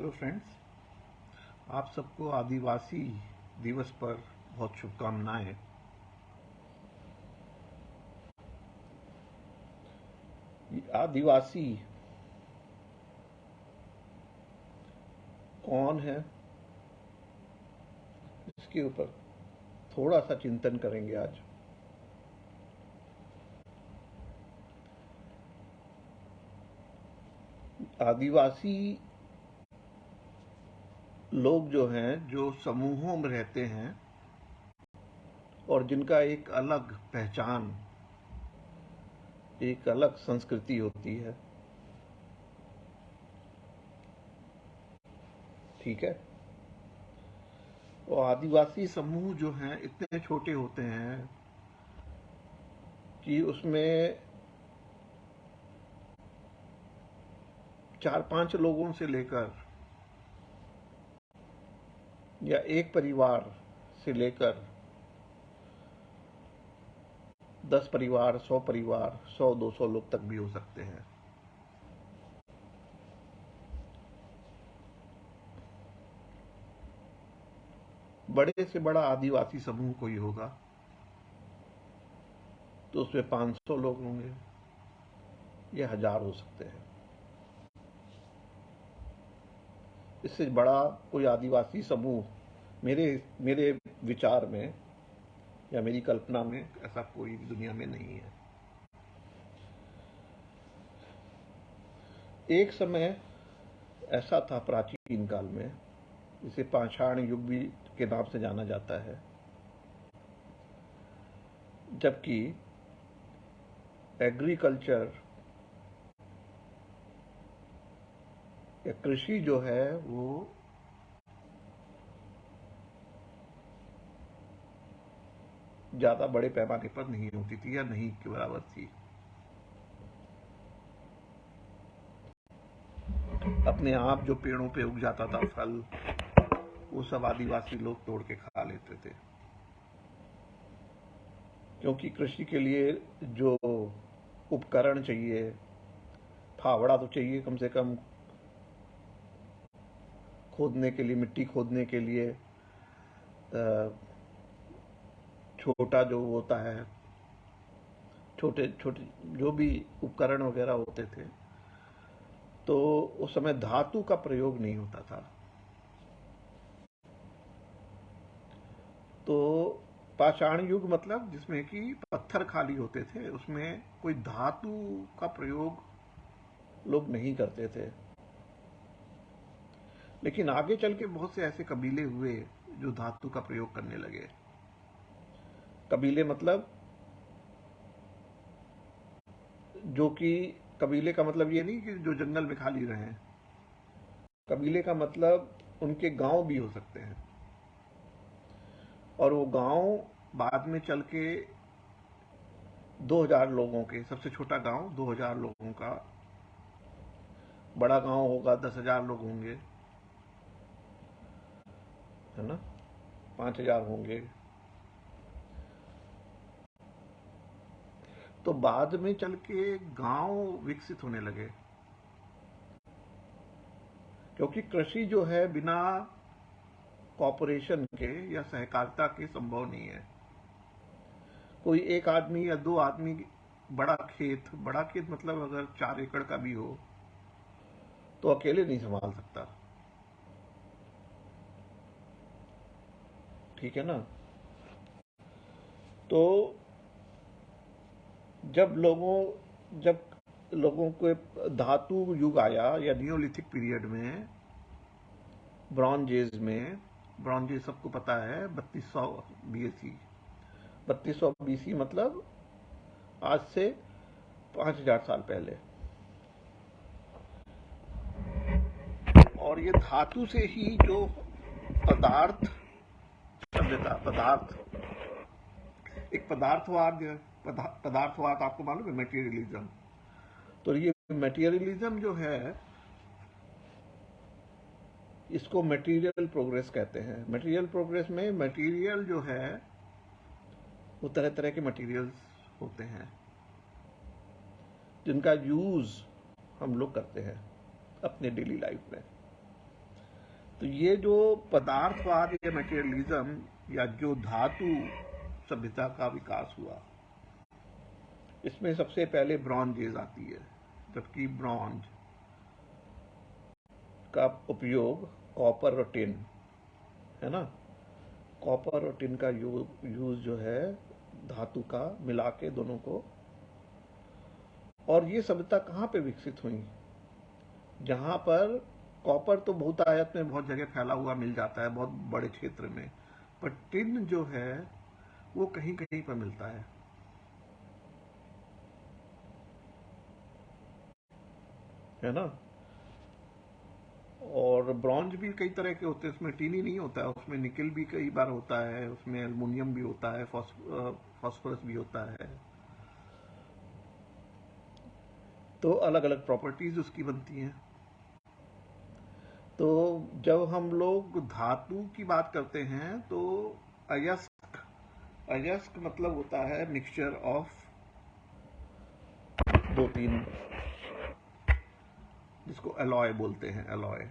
Hello friends, आप सबको आदिवासी दिवस पर बहुत शुभकामनाएं। आदिवासी कौन है, इसके ऊपर थोड़ा सा चिंतन करेंगे आज। आदिवासी लोग जो हैं, जो समूहों में रहते हैं और जिनका एक अलग पहचान, एक अलग संस्कृति होती है, ठीक है। और आदिवासी समूह जो हैं इतने छोटे होते हैं कि उसमें 4-5 लोगों से लेकर या एक परिवार से लेकर 10 परिवार, 100 परिवार, 100-200 लोग तक भी हो सकते हैं। बड़े से बड़ा आदिवासी समूह कोई होगा तो उसमें 500 लोग होंगे या 1000 हो सकते हैं। इससे बड़ा कोई आदिवासी समूह मेरे मेरे विचार में या मेरी कल्पना में ऐसा कोई भी दुनिया में नहीं है। एक समय ऐसा था प्राचीन काल में, जिसे पाषाण युग भी के नाम से जाना जाता है, जबकि एग्रीकल्चर या कृषि जो है वो ज्यादा बड़े पैमाने पर नहीं होती थी या नहीं के बराबर थी। अपने आप जो पेड़ों पे उग जाता था फल, वो सब आदिवासी लोग तोड़ के खा लेते थे, क्योंकि कृषि के लिए जो उपकरण चाहिए, फावड़ा तो चाहिए कम से कम खोदने के लिए, मिट्टी खोदने के लिए, छोटा जो होता है, छोटे छोटे जो भी उपकरण वगैरह होते थे, तो उस समय धातु का प्रयोग नहीं होता था। तो पाषाण युग मतलब जिसमें कि पत्थर खाली होते थे, उसमें कोई धातु का प्रयोग लोग नहीं करते थे। लेकिन आगे चल के बहुत से ऐसे कबीले हुए जो धातु का प्रयोग करने लगे। कबीले मतलब जो कि कबीले का मतलब ये नहीं कि जो जंगल में खाली रहे। कबीले का मतलब उनके गांव भी हो सकते हैं, और वो गांव बाद में चल के 2000 लोगों के, सबसे छोटा गांव 2000 लोगों का, बड़ा गांव होगा 10,000 लोग होंगे, है ना, 5000 होंगे। तो बाद में चल के गांव विकसित होने लगे, क्योंकि कृषि जो है बिना कॉपरेशन के या सहकारिता के संभव नहीं है। कोई एक आदमी या 2 आदमी बड़ा खेत मतलब अगर 4 एकड़ का भी हो तो अकेले नहीं संभाल सकता, ठीक है ना। तो जब लोगों को धातु युग आया या नियोलिथिक पीरियड में, ब्रॉन्ज एज सबको पता है, 3200 बीएसी। 3200 बीसी मतलब आज से 5000 साल पहले। और ये धातु से ही जो पदार्थ सभ्यता, एक पदार्थवाद आपको मालूम है, मटेरियलिज्म। तो ये मटेरियलिज्म जो है, इसको मटेरियल प्रोग्रेस कहते हैं। मटेरियल प्रोग्रेस में मटेरियल जो है वो तरह तरह के मटेरियल्स होते हैं जिनका यूज हम लोग करते हैं अपने डेली लाइफ में। तो ये जो पदार्थवाद या मटेरियलिज्म या जो धातु सभ्यता का विकास हुआ, इसमें सबसे पहले ब्रॉन्ज एज आती है, जबकि ब्रॉन्ज का उपयोग कॉपर और टिन, है ना, कॉपर और टिन का यूज जो है धातु का मिला के दोनों को। और ये सभ्यता कहाँ पे विकसित हुई? जहां पर कॉपर तो बहुतायत में बहुत जगह फैला हुआ मिल जाता है, बहुत बड़े क्षेत्र में, पर टिन जो है वो कहीं कहीं पर मिलता है ना। और ब्रॉन्ज भी कई तरह के होते हैं, उसमें टिन ही नहीं होता है, उसमें निकल भी कई बार होता है, उसमें एल्युमिनियम भी होता है, फास्फोरस भी होता है। तो अलग अलग प्रॉपर्टीज उसकी बनती हैं। तो जब हम लोग धातु की बात करते हैं तो अयस्क, अयस्क मतलब होता है मिक्सचर ऑफ दो तीन, जिसको अलॉय बोलते हैं, अलॉय,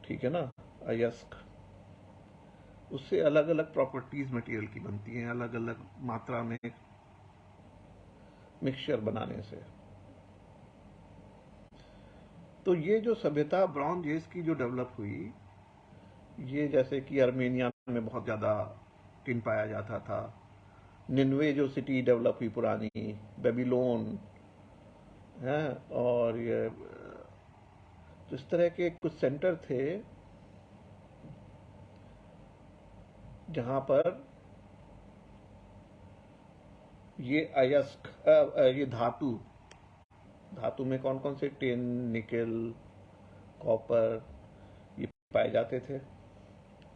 ठीक है ना, अयस्क। उससे अलग अलग प्रॉपर्टीज मटेरियल की बनती हैं, अलग अलग मात्रा में मिक्सचर बनाने से। तो ये जो सभ्यता ब्रॉन्ज एज की जो डेवलप हुई, ये जैसे कि आर्मेनिया में बहुत ज़्यादा टिन पाया जाता था, निन्वे जो सिटी डेवलप हुई पुरानी, बेबीलोन है, और ये तो इस तरह के कुछ सेंटर थे जहां पर ये अयस्क ये धातु, धातु में कौन कौन से, टिन, निकल, कॉपर, ये पाए जाते थे।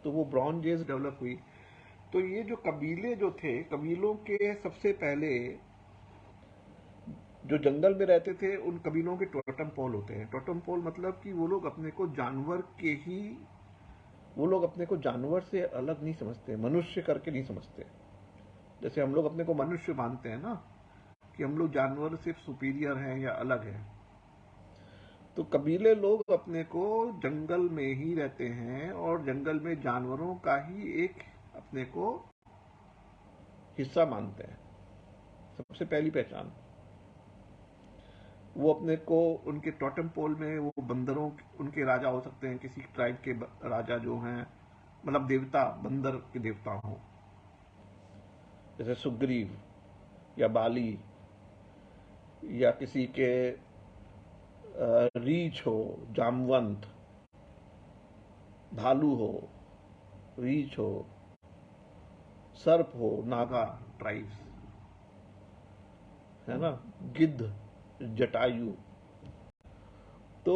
तो वो ब्रॉन्ज एज डेवलप हुई। तो ये जो कबीले जो थे, कबीलों के सबसे पहले जो जंगल में रहते थे, उन कबीलों के टोटम पोल होते हैं। टोटम पोल मतलब कि वो लोग अपने को जानवर के ही, वो लोग अपने को जानवर से अलग नहीं समझते, मनुष्य करके नहीं समझते। जैसे हम लोग अपने को मनुष्य मानते हैं ना, कि हम लोग जानवर से सुपीरियर हैं या अलग हैं। तो कबीले लोग अपने को जंगल में ही रहते हैं और जंगल में जानवरों का ही एक अपने को हिस्सा मानते हैं। सबसे पहली पहचान वो अपने को, उनके टोटम पोल में वो बंदरों, उनके राजा हो सकते हैं, किसी ट्राइब के राजा जो हैं, मतलब देवता, बंदर के देवता हों, जैसे सुग्रीव या बाली, या किसी के रीछ हो, जामवंत, भालू हो, रीछ हो, सर्प हो, नागा ट्राइब्स, है ना, गिद्ध, जटायु। तो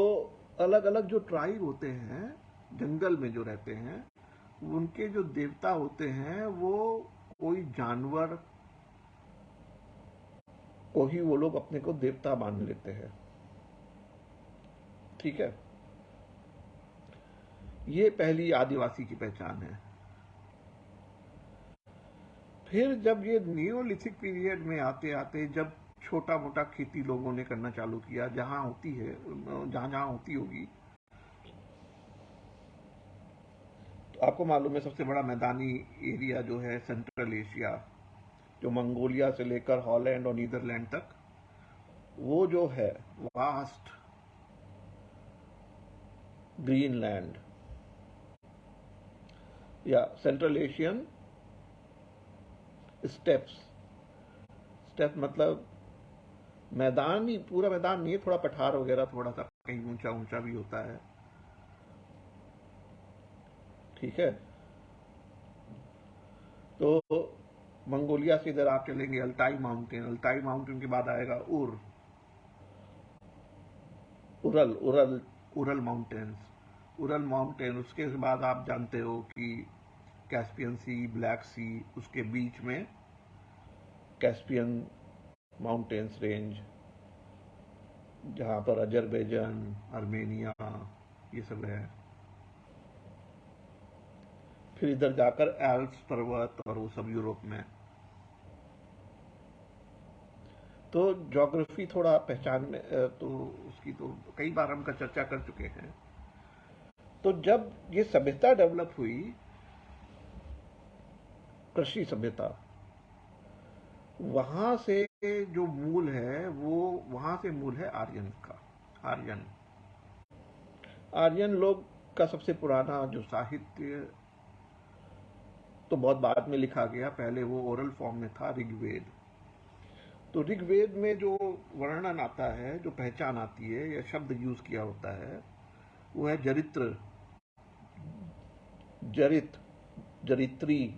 अलग अलग जो ट्राइब होते हैं जंगल में जो रहते हैं, उनके जो देवता होते हैं वो कोई जानवर को ही वो लोग अपने को देवता मान लेते हैं, ठीक है। ये पहली आदिवासी की पहचान है। फिर जब ये नियोलिथिक पीरियड में आते आते जब छोटा मोटा खेती लोगों ने करना चालू किया, जहां होती है, जहां जहां होती होगी, तो आपको मालूम है सबसे बड़ा मैदानी एरिया जो है सेंट्रल एशिया, जो मंगोलिया से लेकर हॉलैंड और नीदरलैंड तक, वो जो है वास्ट ग्रीनलैंड या सेंट्रल एशियन स्टेप्स। स्टेप मतलब मैदान ही, पूरा मैदान नहीं है, थोड़ा पठार वगैरह, थोड़ा सा कहीं ऊंचा ऊंचा भी होता है, ठीक है। तो मंगोलिया से इधर आप चलेंगे अल्ताई माउंटेन, अल्ताई माउंटेन के बाद आएगा Ural Ural Ural mountains, Ural mountain. उसके बाद आप जानते हो कि कैस्पियन सी, ब्लैक सी, उसके बीच में कैस्पियन माउंटेन्स रेंज, जहां पर अजरबैजान, आर्मेनिया, ये सब है। फिर इधर जाकर एल्प्स पर्वत और वो सब यूरोप में। तो ज्योग्राफी थोड़ा पहचान में, तो उसकी तो कई बार हम का चर्चा कर चुके हैं। तो जब ये सभ्यता डेवलप हुई, कृषि सभ्यता, वहां से जो मूल है वो वहां से मूल है आर्यन का। आर्यन आर्यन लोग का सबसे पुराना जो साहित्य तो बहुत बाद में लिखा गया, पहले वो ओरल फॉर्म में था, ऋग्वेद। तो ऋग्वेद में जो वर्णन आता है, जो पहचान आती है या शब्द यूज किया होता है, वो है जरित्र, जरित, जरित्री,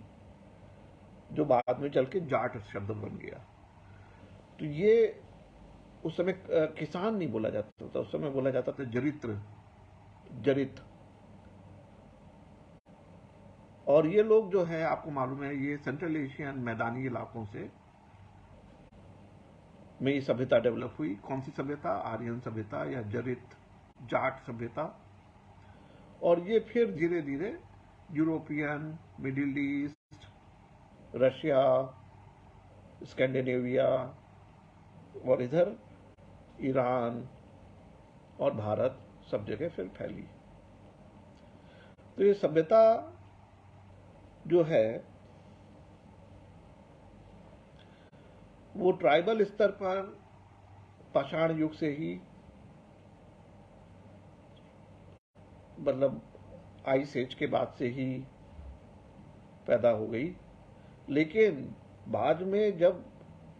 जो बाद में चल के जाट शब्द बन गया। तो ये उस समय किसान नहीं बोला जाता था, उस समय बोला जाता था जरित्र, जरित। और ये लोग जो है, आपको मालूम है, ये सेंट्रल एशियन मैदानी इलाकों से में ये सभ्यता डेवलप हुई। कौन सी सभ्यता? आर्यन सभ्यता या जरित जाट सभ्यता। और ये फिर धीरे धीरे European, middle east, Russia, Scandinavia और इधर ईरान और भारत, सब जगह फिर फैली। तो ये सभ्यता जो है वो ट्राइबल स्तर पर पाषाण युग से ही, मतलब आइस एज के बाद से ही पैदा हो गई। लेकिन बाद में जब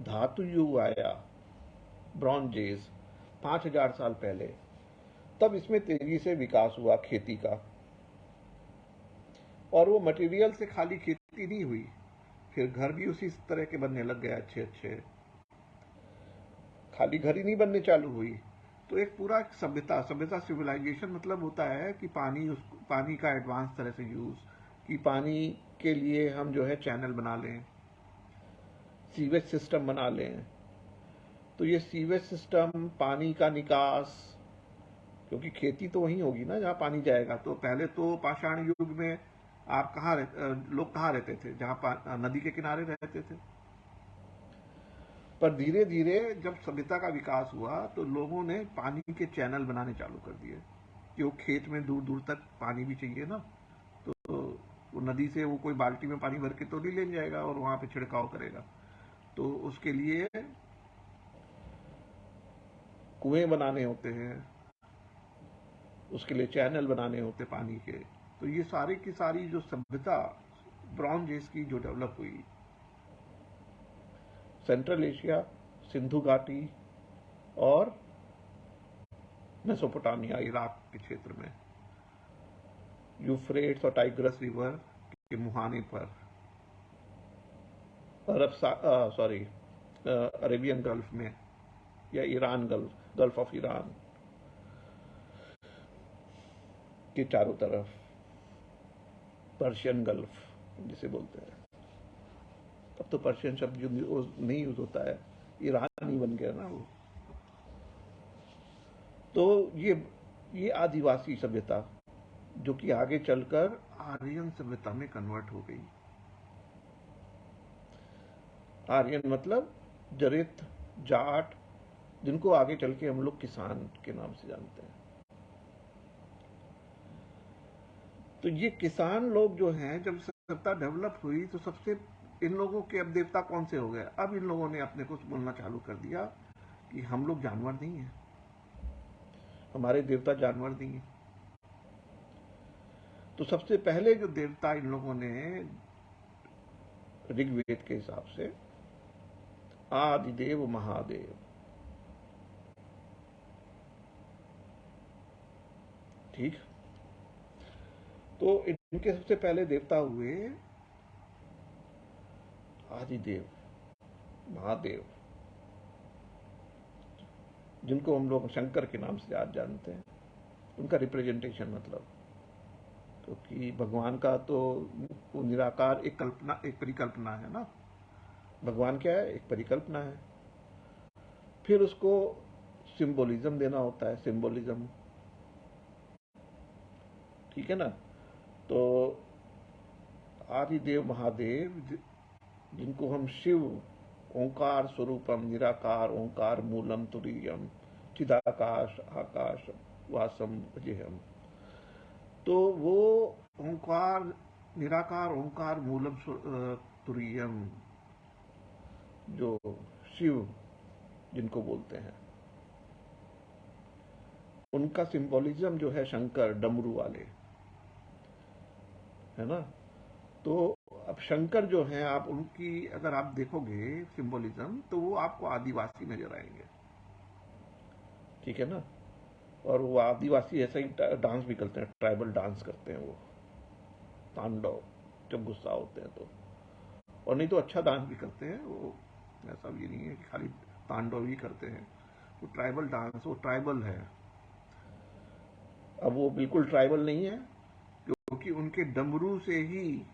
धातु युग आया, ब्रॉन्ज एज, 5000 साल पहले, तब इसमें तेजी से विकास हुआ खेती का। और वो मटेरियल से खाली खेती नहीं हुई, फिर घर भी उसी तरह के बनने लग गए, अच्छे अच्छे। खाली घर ही नहीं बनने चालू हुई, तो एक पूरा सभ्यता, सभ्यता सिविलाइजेशन मतलब होता है कि पानी का एडवांस तरह से यूज, कि पानी के लिए हम जो है चैनल बना लें, सीवेज सिस्टम बना लें। तो ये सीवेज सिस्टम, पानी का निकास, क्योंकि खेती तो वहीं होगी ना जहाँ पानी जाएगा। तो पहले तो पाषाण युग में आप लोग कहाँ रहते थे? जहाँ नदी के किनारे रहते थे। पर धीरे धीरे जब सभ्यता का विकास हुआ तो लोगों ने पानी के चैनल बनाने चालू कर दिए, कि वो खेत में दूर दूर तक पानी भी चाहिए ना, तो वो नदी से वो कोई बाल्टी में पानी भर के तो नहीं ले जाएगा और वहां पे छिड़काव करेगा। तो उसके लिए कुएं बनाने होते हैं, उसके लिए चैनल बनाने होते पानी के। तो ये सारी की सारी जो सभ्यता ब्रॉन्ज एज की जो डेवलप हुई, सेंट्रल एशिया, सिंधु घाटी और मेसोपोटामिया, इराक के क्षेत्र में, यूफ्रेट्स और टाइग्रस रिवर के मुहाने पर, अरेबियन गल्फ में या Iran gulf, gulf of Iran के चारों तरफ, पर्शियन गल्फ जिसे बोलते हैं। अब तो पर्शियन शब्द नहीं यूज होता है, ईरान ही बन गया ना वो। तो ये आदिवासी सभ्यता जो कि आगे चलकर आर्यन सभ्यता में कन्वर्ट हो गई। आर्यन मतलब जरित, जाट, जिनको आगे चल के हम लोग किसान के नाम से जानते हैं। तो ये किसान लोग जो हैं, जब सभ्यता डेवलप हुई तो सबसे इन लोगों के अब देवता कौन से हो गए? अब इन लोगों ने अपने को बोलना चालू कर दिया कि हम लोग जानवर नहीं हैं, हमारे देवता जानवर नहीं है। तो सबसे पहले जो देवता इन लोगों ने ऋग्वेद के हिसाब से, आदिदेव महादेव, ठीक। तो इनके सबसे पहले देवता हुए आदिदेव महादेव, जिनको हम लोग शंकर के नाम से आज जानते हैं। उनका रिप्रेजेंटेशन मतलब, क्योंकि भगवान का तो वो निराकार एक कल्पना, एक परिकल्पना है ना। भगवान क्या है? एक परिकल्पना है। फिर उसको सिंबोलिज्म देना होता है, सिंबोलिज्म, ठीक है ना। तो आदिदेव महादेव, जिनको हम शिव, ओंकार स्वरूपम, निराकार ओंकार मूलम तुरीयम, चिदाकाश आकाश वासम भजेहम, तो वो ओंकार, निराकार ओंकार मूलम तुरीयम, जो शिव जिनको बोलते हैं, उनका सिंबोलिज्म जो है शंकर डमरू वाले, है ना। तो अब शंकर जो है, आप उनकी अगर आप देखोगे सिंबोलिज्म, तो वो आपको आदिवासी नजर आएंगे, ठीक है ना। और वो आदिवासी ऐसा ही डांस भी करते हैं, ट्राइबल डांस करते हैं वो, तांडव, जब गुस्सा होते हैं तो। और नहीं तो अच्छा डांस भी करते हैं वो, ऐसा भी नहीं है कि खाली तांडव ही करते हैं। वो ट्राइबल डांस, वो ट्राइबल है। अब वो बिल्कुल ट्राइबल नहीं है, क्योंकि उनके डमरू से ही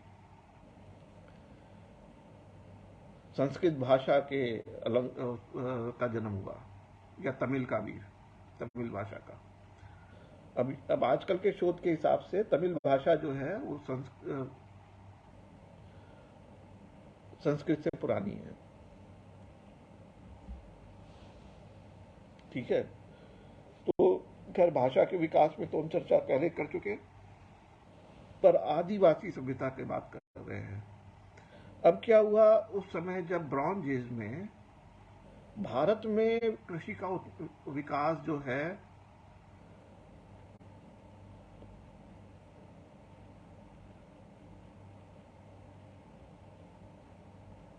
संस्कृत भाषा के का जन्म हुआ, या तमिल का भी, तमिल भाषा का। अब आजकल के शोध के हिसाब से तमिल भाषा जो है वो संस्कृत से पुरानी है, ठीक है। तो खैर भाषा के विकास में तो हम चर्चा पहले कर चुके, पर आदिवासी सभ्यता की बात कर रहे हैं। अब क्या हुआ, उस समय जब ब्रॉन्ज एज में भारत में कृषि का विकास जो है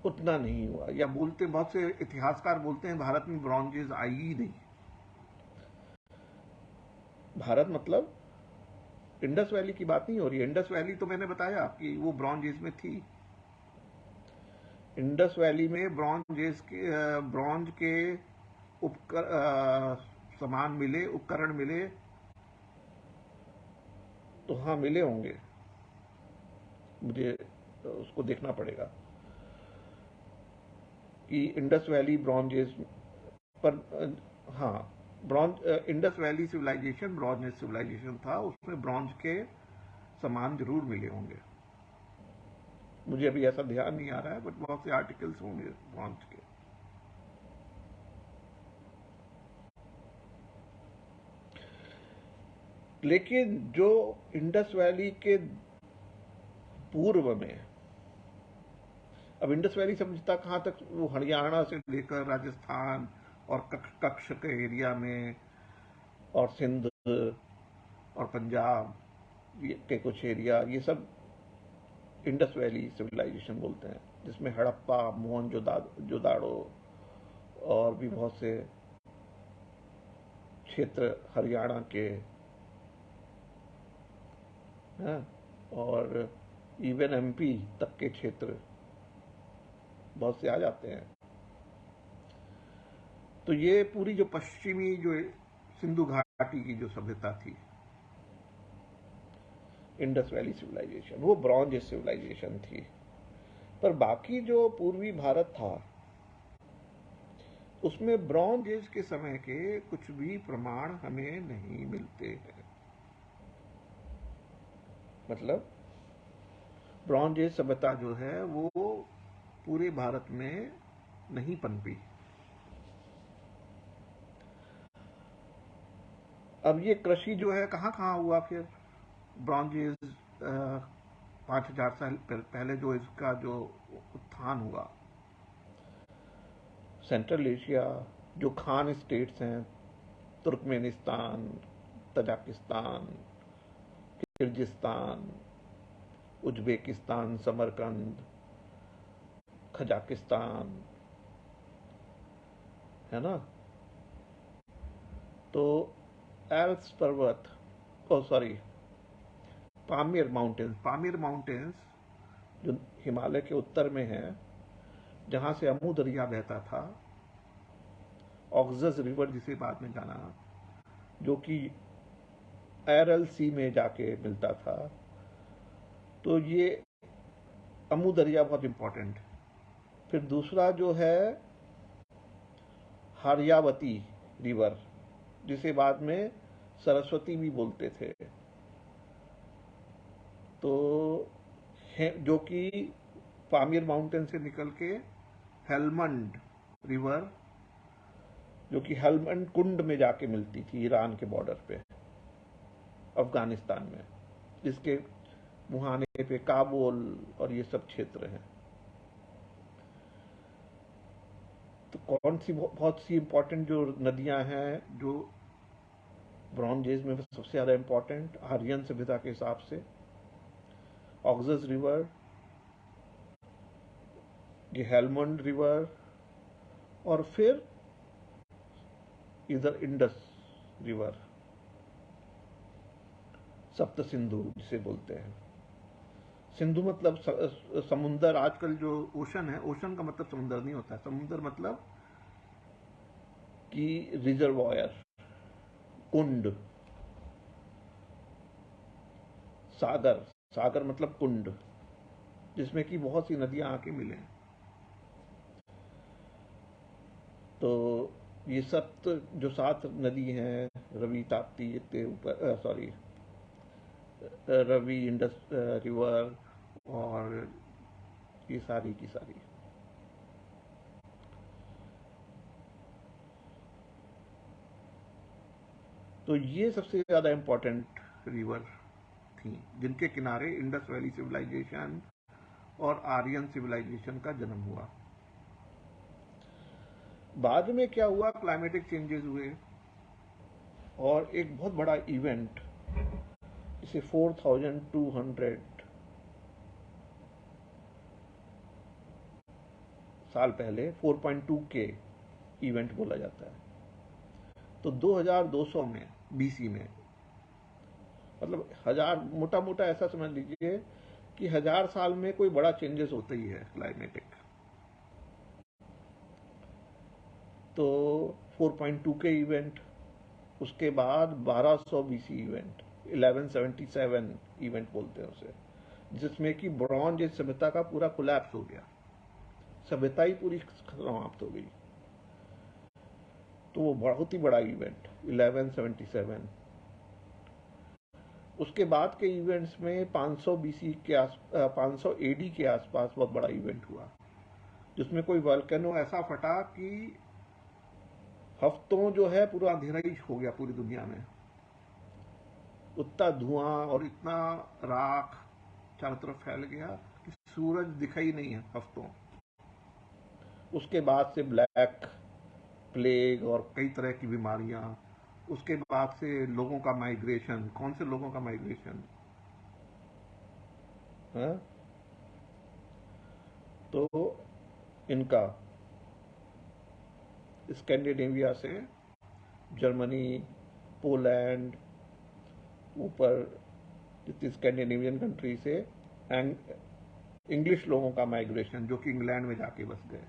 उतना नहीं हुआ, या बोलते बहुत से इतिहासकार बोलते हैं भारत में ब्रॉन्ज एज आई ही नहीं। भारत मतलब इंडस वैली की बात नहीं हो रही है। इंडस वैली तो मैंने बताया कि वो ब्रॉन्ज एज में थी। इंडस वैली में ब्रॉन्ज के सामान मिले, उपकरण मिले, तो हाँ मिले होंगे, मुझे उसको देखना पड़ेगा कि इंडस वैली ब्रॉन्ज एज पर, हाँ bronze, Indus valley civilisation bronze age civilisation था, उसमें ब्रॉन्ज के सामान जरूर मिले होंगे। मुझे अभी ऐसा ध्यान नहीं आ रहा है, बट बहुत से आर्टिकल्स होंगे ब्रॉन्ज के। लेकिन जो इंडस वैली के पूर्व में, अब इंडस वैली सभ्यता कहां तक, वो हरियाणा से लेकर राजस्थान और कच्छ के एरिया में, और सिंध और पंजाब के कुछ एरिया, ये सब इंडस वैली सिविलाइजेशन बोलते हैं, जिसमें हड़प्पा, मोहनजोदाड़ो और भी बहुत से क्षेत्र हरियाणा के हैं, और इवन एमपी तक के क्षेत्र बहुत से आ जाते हैं। तो ये पूरी जो पश्चिमी जो सिंधु घाटी की जो सभ्यता थी, इंडस वैली सिविलाइजेशन, वो ब्रॉन्ज एज सिविलाइजेशन थी। पर बाकी जो पूर्वी भारत था, उसमें ब्रॉन्ज एज के समय के कुछ भी प्रमाण हमें नहीं मिलते हैं। मतलब ब्रॉन्ज एज सभ्यता जो है वो पूरे भारत में नहीं पनपी। अब ये कृषि जो है कहां कहां हुआ फिर ब्रॉन्ज एज, 5000 साल पहले जो इसका जो उत्थान हुआ, सेंट्रल एशिया, जो खान स्टेट्स हैं, Turkmenistan, Tajikistan, Kyrgyzstan, Uzbekistan, Samarkand, Kazakhstan, है ना। तो एल्प्स पर्वत, ओ सॉरी, पामीर माउंटेन्स जो हिमालय के उत्तर में है, जहां से अमू दरिया बहता था, ऑक्सस रिवर जिसे बाद में जाना, जो कि एरल सी में जाके मिलता था। तो ये अमू दरिया बहुत इंपॉर्टेंट। फिर दूसरा जो है हार्यावती रिवर, जिसे बाद में सरस्वती भी बोलते थे, तो जो कि पामीर माउंटेन से निकल के हेलमंड रिवर, जो कि हेलमंड कुंड में जाके मिलती थी ईरान के बॉर्डर पे, अफगानिस्तान में। जिसके मुहाने पे काबुल और ये सब क्षेत्र हैं। तो कौन सी बहुत सी इंपॉर्टेंट जो नदियां हैं जो ब्रॉन्ज एज में सबसे ज़्यादा इंपॉर्टेंट आर्यन सभ्यता के हिसाब से, ऑक्सस रिवर, ये हेलमंड रिवर, और फिर इधर इंडस रिवर, सप्त सिंधु जिसे बोलते हैं। सिंधु मतलब समुंदर। आजकल जो ओशन है, ओशन का मतलब समुंदर नहीं होता है, समुंदर मतलब कि रिजर्वायर, कुंड। सागर, सागर मतलब कुंड, जिसमें कि बहुत सी नदियां आके मिले। तो ये सब तो जो 7 नदी हैं, रवि, ताप्ती, इतने ऊपर, सॉरी, रवि, इंडस रिवर, और ये सारी की सारी। तो ये सबसे ज़्यादा इम्पोर्टेंट रिवर थी, जिनके किनारे इंडस वैली सिविलाइजेशन और आर्यन सिविलाइजेशन का जन्म हुआ। बाद में क्या हुआ, क्लाइमेटिक चेंजेस हुए, और एक बहुत बड़ा इवेंट, इसे 4200 साल पहले 4.2 के इवेंट बोला जाता है। तो 2200 में, बीसी में, मतलब 1000, मोटा मोटा ऐसा समझ लीजिए कि 1000 साल में कोई बड़ा चेंजेस होता ही है क्लाइमेटिक। तो 4.2 के इवेंट, उसके बाद 1200 बीसी इवेंट, 1177 इवेंट बोलते हैं उसे, जिसमें कि ब्रॉन्ज एज सभ्यता का पूरा कोलैप्स हो गया, सभ्यता ही पूरी समाप्त हो गई। तो वो बहुत ही बड़ा इवेंट 1177। उसके बाद के इवेंट्स में 500 बीसी के 500 एडी के आसपास बहुत बड़ा इवेंट हुआ, जिसमें कोई वल्केनो ऐसा फटा कि हफ्तों जो है पूरा अंधेरा ही हो गया पूरी दुनिया में। उतना धुआं और इतना राख चारों तरफ फैल गया कि सूरज दिखा ही नहीं है हफ्तों। उसके बाद से ब्लैक प्लेग और कई तरह की बीमारियां। उसके बाद से लोगों का माइग्रेशन। कौन से लोगों का माइग्रेशन है? तो इनका स्कैंडिनेविया से, जर्मनी, पोलैंड, ऊपर जितनी स्कैंडिनेवियन कंट्री से, एंड इंग्लिश लोगों का माइग्रेशन, जो कि इंग्लैंड में जाके बस गए।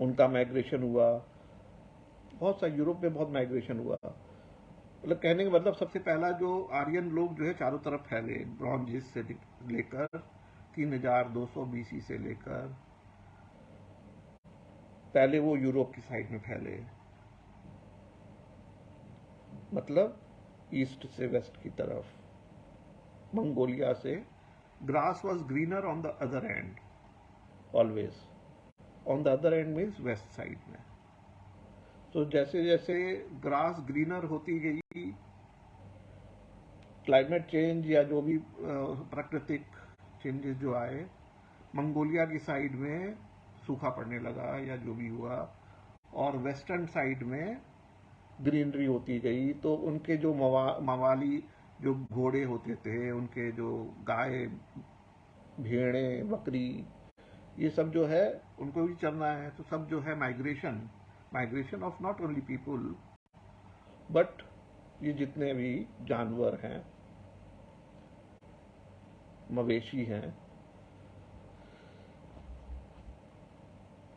उनका माइग्रेशन हुआ बहुत सा, यूरोप में बहुत माइग्रेशन हुआ। मतलब कहने का मतलब, सबसे पहला जो आर्यन लोग जो है चारों तरफ फैले, ब्रॉन्ज एज से लेकर 3200 बीसी से लेकर, पहले वो यूरोप की साइड में फैले, मतलब ईस्ट से वेस्ट की तरफ, मंगोलिया से। Grass was greener on the other and, always on the other and means west side में। तो जैसे जैसे ग्रास ग्रीनर होती गई, क्लाइमेट चेंज या जो भी प्राकृतिक चेंजेस जो आए, मंगोलिया की साइड में सूखा पड़ने लगा या जो भी हुआ, और वेस्टर्न साइड में ग्रीनरी होती गई। तो उनके जो मवाली, जो घोड़े होते थे, उनके जो गाय, भेड़ें, बकरी, ये सब जो है उनको भी चलना है। तो सब जो है migration, migration of not only people but ये जितने भी जानवर हैं, मवेशी हैं,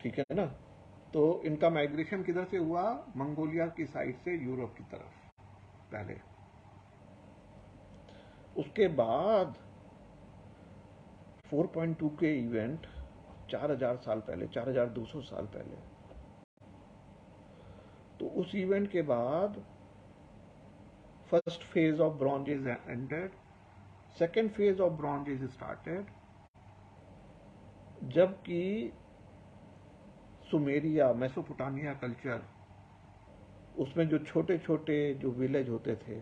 ठीक है ना। तो इनका माइग्रेशन किधर से हुआ? मंगोलिया की साइड से यूरोप की तरफ पहले। उसके बाद 4.2 के इवेंट 4000 साल पहले, 4200 साल पहले। तो उस इवेंट के बाद first phase of Bronze as ended, second phase of Bronze as started, जबकि सुमेरिया, मेसोपोटामिया कल्चर, उसमें जो छोटे छोटे जो विलेज होते थे,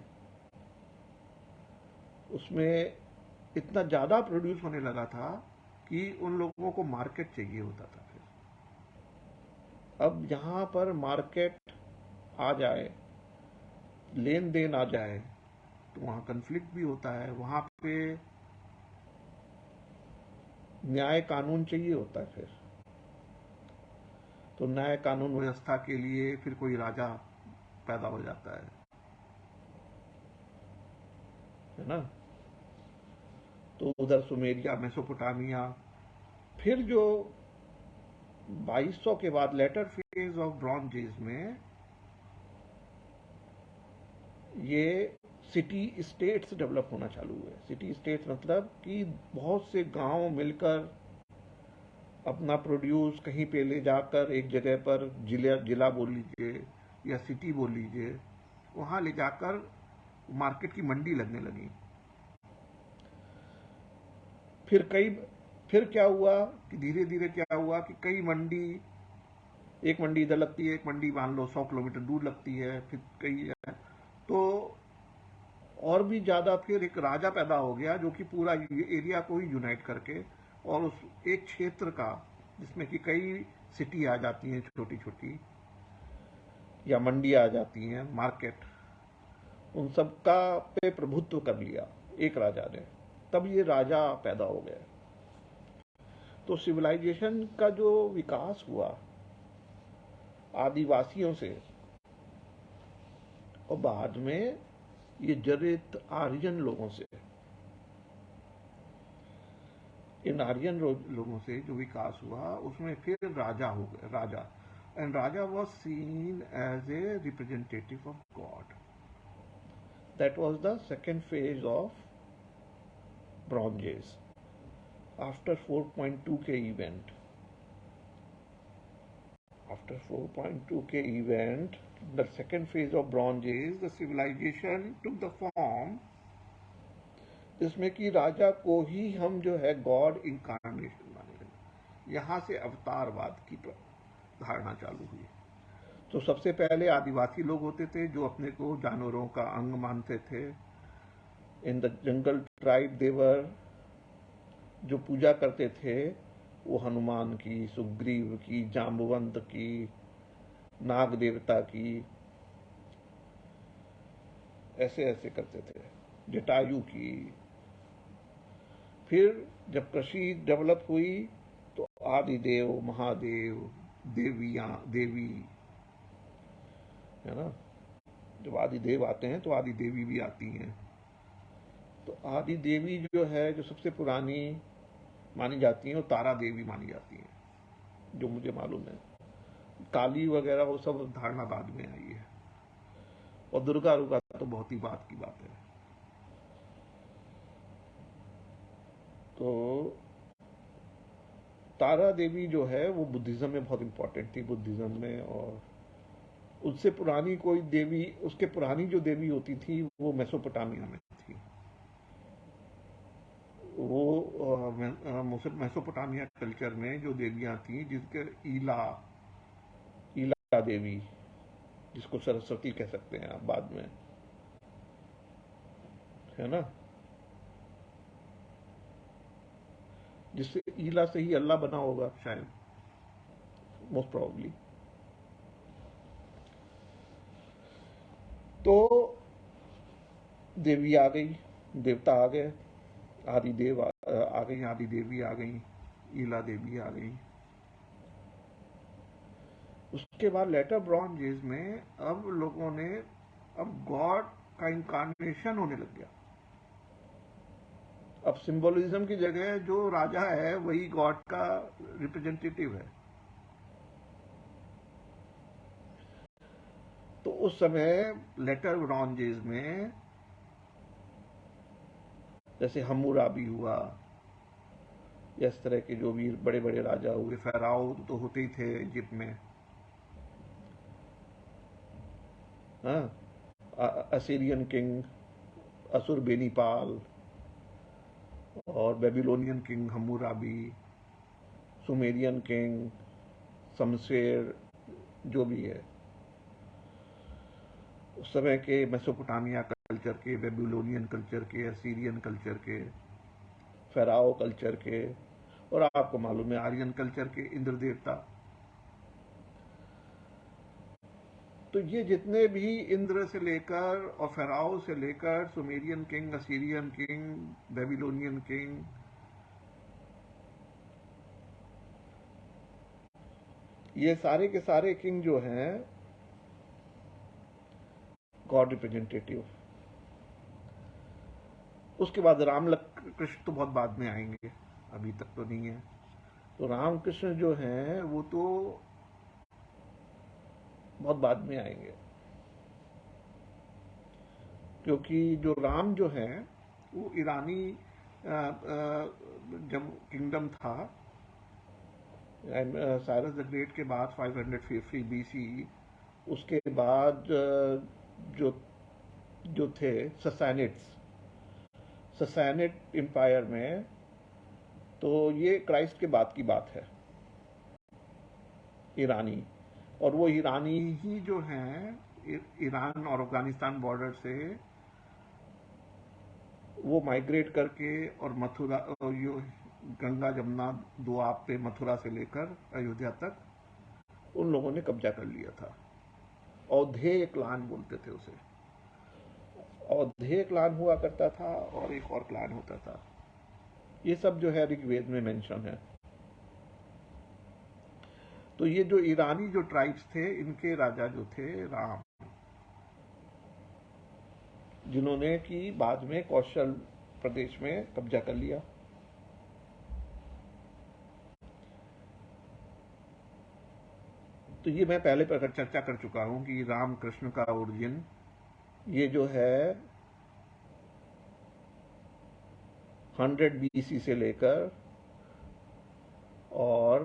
उसमें इतना ज़्यादा प्रोड्यूस होने लगा था कि उन लोगों को मार्केट चाहिए होता था। फिर अब यहाँ पर मार्केट आ जाए, लेन देन आ जाए, तो वहाँ कन्फ्लिक्ट भी होता है, वहाँ पे न्याय कानून चाहिए होता है। फिर तो न्याय कानून व्यवस्था के लिए फिर कोई राजा पैदा हो जाता है ना। तो उधर सुमेरिया, मेसोपोटामिया, फिर जो 2200 के बाद later phase of Bronze as में ये सिटी स्टेट्स डेवलप होना चालू हुए। सिटी स्टेट्स मतलब कि बहुत से गांव मिलकर अपना प्रोड्यूस कहीं पे ले जाकर एक जगह पर जिला बोल लीजिए या सिटी बोल लीजिए, वहां ले जाकर मार्केट की मंडी लगने लगी। फिर क्या हुआ कि धीरे धीरे क्या हुआ कि कई मंडी, एक मंडी इधर लगती है, एक मंडी मान लो 100 किलोमीटर दूर लगती है, फिर कई है, तो और भी ज्यादा फिर एक राजा पैदा हो गया जो कि पूरा एरिया को ही यूनाइट करके और उस एक क्षेत्र का, जिसमें कि कई सिटी आ जाती हैं छोटी छोटी या मंडी आ जाती हैं, मार्केट, उन सबका पे प्रभुत्व कर लिया एक राजा ने। तब ये राजा पैदा हो गए। तो सिविलाइजेशन का जो विकास हुआ आदिवासियों से, और बाद में ये जरित आर्यन लोगों से, इन आर्यन लोगों से जो विकास हुआ, उसमें फिर राजा हो गए, राजा। एंड राजा was seen as a representative of God. That was the second phase of Bronze Age after 4.2 के इवेंट। After 4.2 के event, the second phase of Bronze Age, the civilization took the form, इसमें कि राजा को ही हम जो है God incarnation माने लगे। यहाँ से अवतारवाद की धारणा चालू हुई। तो सबसे पहले आदिवासी लोग होते थे जो अपने को जानवरों का अंग मानते थे। इन द जंगल ट्राइब देवर, जो पूजा करते थे वो हनुमान की, सुग्रीव की, जाम्बवंत की, नाग देवता की, ऐसे ऐसे करते थे, जटायु की। फिर जब कृषि डेवलप हुई तो आदिदेव, महादेव, देवी, है ना। जब आदिदेव आते हैं तो आदि देवी भी आती हैं। तो आदि देवी जो है, जो सबसे पुरानी मानी जाती है, वो तारा देवी मानी जाती है, जो मुझे मालूम है। काली वगैरह वो सब धारणा बाद में आई है, और दुर्गा तो बहुत ही बात की बात है। तो तारा देवी जो है वो बुद्धिज्म में बहुत इंपॉर्टेंट थी, बुद्धिज्म में। और उससे पुरानी कोई देवी, उसके पुरानी जो देवी होती थी वो मेसोपोटामिया में थी। वो मेसोपोटामिया कल्चर में जो देवियां थी, जिसके ईला देवी, जिसको सरस्वती कह सकते हैं आप बाद में, है ना, जिससे ईला से ही अल्लाह बना होगा शायद, मोस्ट प्रोबेबली। तो देवी आ गई, देवता आ गए, आदिदेव आ गई, आदि देवी आ गई, ईला देवी आ गई। उसके बाद लेटर ब्रॉन्ज एज में अब लोगों ने, अब गॉड का इनकारनेशन होने लग गया। अब सिंबोलिज्म की जगह जो राजा है वही गॉड का रिप्रेजेंटेटिव है। तो उस समय लेटर ब्रॉन्ज एज में जैसे हम्मुराबी हुआ, इस तरह के जो भी बड़े बड़े राजा हुए, फेराओ तो होते ही थे इजिप्ट में, हाँ, असीरियन किंग असुरबेनीपाल, और Babylonian king Hammurabi, Sumerian king Shamsher, जो भी है, उस समय के मेसोपोटामिया कल्चर के, बेबीलोनियन कल्चर के, असीरियन कल्चर के, फेराओ कल्चर के, और आपको मालूम है आर्यन कल्चर के इंद्र देवता। तो ये जितने भी इंद्र से लेकर और फेराओ से लेकर Sumerian king, Assyrian king, Babylonian king, ये सारे के सारे किंग जो हैं गॉड रिप्रेजेंटेटिव। उसके बाद राम कृष्ण तो बहुत बाद में आएंगे, अभी तक तो नहीं है। तो राम कृष्ण जो हैं वो तो बहुत बाद में आएंगे, क्योंकि जो राम जो है वो ईरानी जब किंगडम था साइरस द ग्रेट के बाद 550 बीसी, उसके बाद जो जो थे ससैनिड एम्पायर में, तो ये क्राइस्ट के बाद की बात है, ईरानी। और वो ईरानी ही जो हैं ईरान और अफगानिस्तान बॉर्डर से वो माइग्रेट करके और मथुरा और गंगा जमुना दोआब पे मथुरा से लेकर अयोध्या तक उन लोगों ने कब्जा कर लिया था। औधेय क्लान बोलते थे उसे। औधेय क्लान हुआ करता था और एक और क्लान होता था। ये सब जो है ऋग्वेद में मेंशन है। तो ये जो ईरानी जो ट्राइब्स थे, इनके राजा जो थे राम, जिन्होंने कि बाद में कौशल प्रदेश में कब्जा कर लिया। तो ये मैं पहले पर चर्चा कर चुका हूं कि राम कृष्ण का ओरिजिन ये जो है 100 बीसी से लेकर और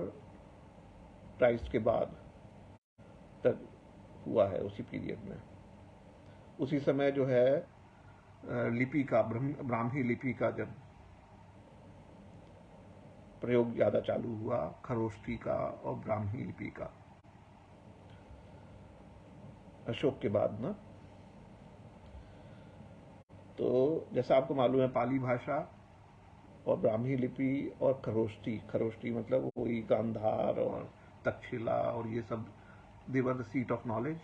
क्राइस्ट के बाद तक हुआ है, उसी पीरियड में। उसी समय जो है लिपि का, ब्राह्मी लिपि का जब प्रयोग ज्यादा चालू हुआ, खरोष्ठी का और ब्राह्मी लिपि का, अशोक के बाद ना। तो जैसा आपको मालूम है पाली भाषा और ब्राह्मी लिपि और खरोष्ठी मतलब वही गांधार और तक्षशिला और ये सब, they were the seat of knowledge.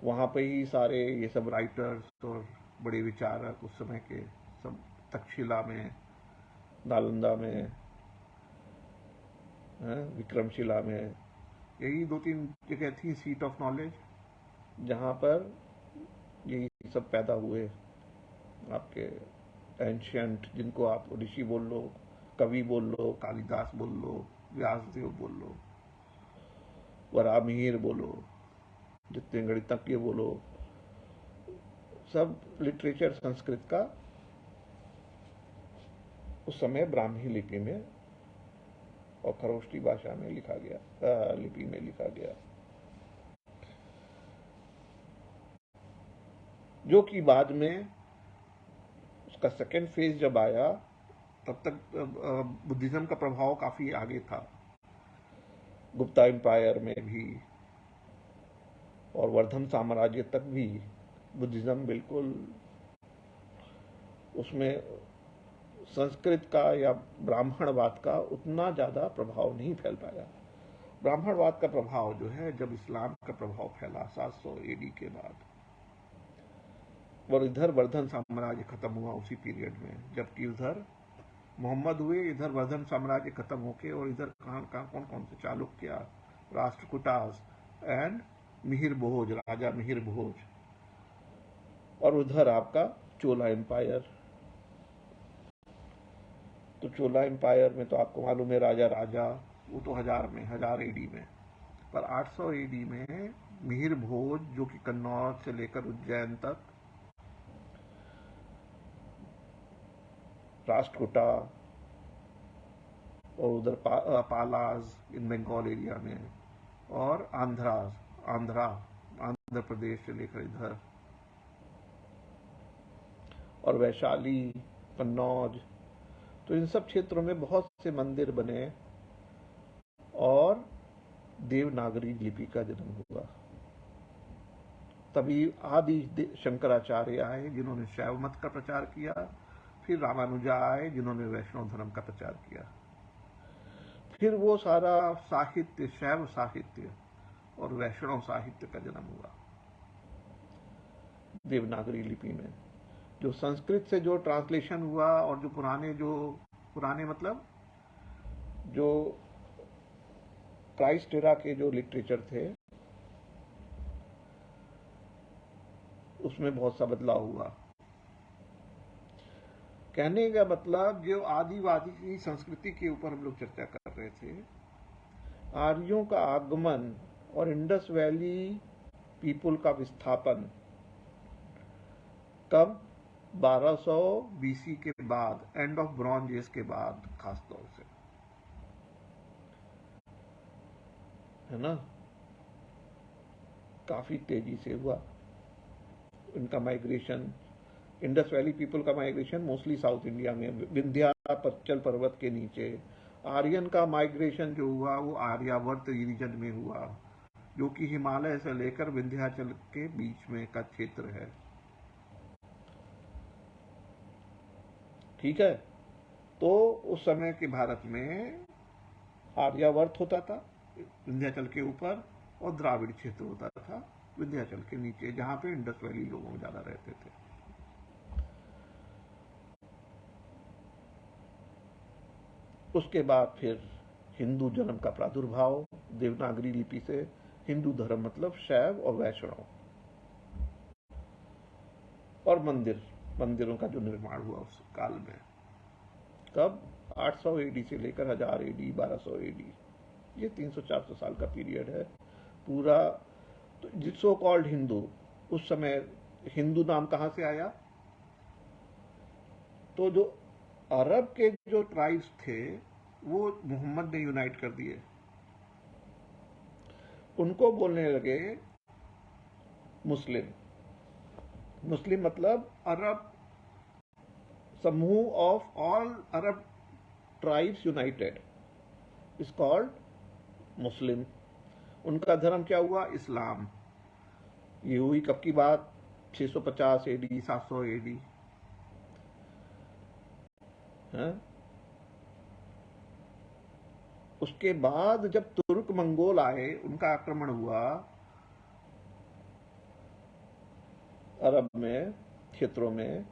वहां पे ही सारे ये सब राइटर्स और बड़े विचारक उस समय के सब तक्षशिला में, नालंदा में, विक्रमशिला में, यही 2-3 जगह थी सीट ऑफ नॉलेज जहां पर यही सब पैदा हुए। आपके एंशियंट, जिनको आप ऋषि बोल लो, कवि बोल लो, कालिदास बोल लो, व्यासदेव बोल लो, वरामिहिर बोलो, जितने गणितज्ञ बोलो, सब लिटरेचर संस्कृत का उस समय ब्राह्मी लिपि में और खरोष्ठी भाषा में लिखा गया, लिपि में लिखा गया, जो कि बाद में उसका सेकेंड फेज जब आया तब तक बुद्धिज्म का प्रभाव काफी आगे था, गुप्ता एम्पायर में भी और वर्धन साम्राज्य तक भी बुद्धिज्म बिल्कुल, उसमें संस्कृत का या ब्राह्मणवाद का उतना ज्यादा प्रभाव नहीं फैल पाया। ब्राह्मणवाद का प्रभाव जो है जब इस्लाम का प्रभाव फैला 700 एडी के बाद, और इधर वर्धन साम्राज्य खत्म हुआ उसी पीरियड में, जबकि उधर मोहम्मद हुए, इधर वर्धन साम्राज्य खत्म होके, और इधर कौन कौन से चालुक्य, राष्ट्रकूटास एंड मिहिर भोज, राजा मिहिर भोज, और उधर आपका चोला एम्पायर। तो चोला एम्पायर में तो आपको मालूम है राजा वो तो 1000 एडी में, पर 800 एडी में मिहिर भोज, जो कि कन्नौज से लेकर उज्जैन तक, राष्ट्रकूटा और उधर पालाज इन बंगाल एरिया में, और आंध्र प्रदेश से लेकर इधर, और वैशाली, कन्नौज, तो इन सब क्षेत्रों में बहुत से मंदिर बने और देवनागरी लिपि का जन्म हुआ। तभी आदि शंकराचार्य आए जिन्होंने शैव मत का प्रचार किया, फिर रामानुजा आए जिन्होंने वैष्णव धर्म का प्रचार किया। फिर वो सारा साहित्य, शैव साहित्य और वैष्णव साहित्य का जन्म हुआ देवनागरी लिपि में। जो संस्कृत से जो ट्रांसलेशन हुआ और जो पुराने मतलब जो क्राइस्ट एरा के जो लिटरेचर थे उसमें बहुत सा बदलाव हुआ। कहने का मतलब जो आदिवासी की संस्कृति के ऊपर हम लोग चर्चा कर रहे थे, आर्यों का आगमन और इंडस वैली पीपुल का विस्थापन कब? 1200 बीसी के बाद, एंड ऑफ ब्रॉन्ज एज के बाद खास तौर से, है ना, काफी तेजी से हुआ इनका माइग्रेशन। इंडस वैली पीपल का माइग्रेशन मोस्टली साउथ इंडिया में, विंध्याचल पर्वत के नीचे। आर्यन का माइग्रेशन जो हुआ वो आर्यावर्त रीजन में हुआ, जो कि हिमालय से लेकर विंध्याचल के बीच में का क्षेत्र है। ठीक है, तो उस समय के भारत में आर्यावर्त होता था विंध्याचल के ऊपर, और द्राविड़ क्षेत्र होता था विंध्याचल के नीचे, जहां पे इंडस वैली लोग ज्यादा रहते थे। उसके बाद फिर हिंदू धर्म का प्रादुर्भाव, देवनागरी लिपि से हिंदू धर्म मतलब शैव और वैष्णव, और मंदिरों का जो निर्माण हुआ उस काल में। कब? 800 एडी से लेकर 1000 एडी, 1200 एडी, ये 300-400 साल का पीरियड है पूरा। तो जिसो कॉल्ड हिंदू, उस समय हिंदू नाम कहां से आया? तो जो अरब के जो ट्राइब्स थे वो मोहम्मद ने यूनाइट कर दिए, उनको बोलने लगे मुस्लिम। मुस्लिम मतलब अरब समूह of all Arab tribes united is called Muslim. उनका धर्म क्या हुआ? इस्लाम। ये हुई कब की बात? 650 एडी, 700 एडी। उसके बाद जब तुर्क मंगोल आए, उनका आक्रमण हुआ अरब में क्षेत्रों में,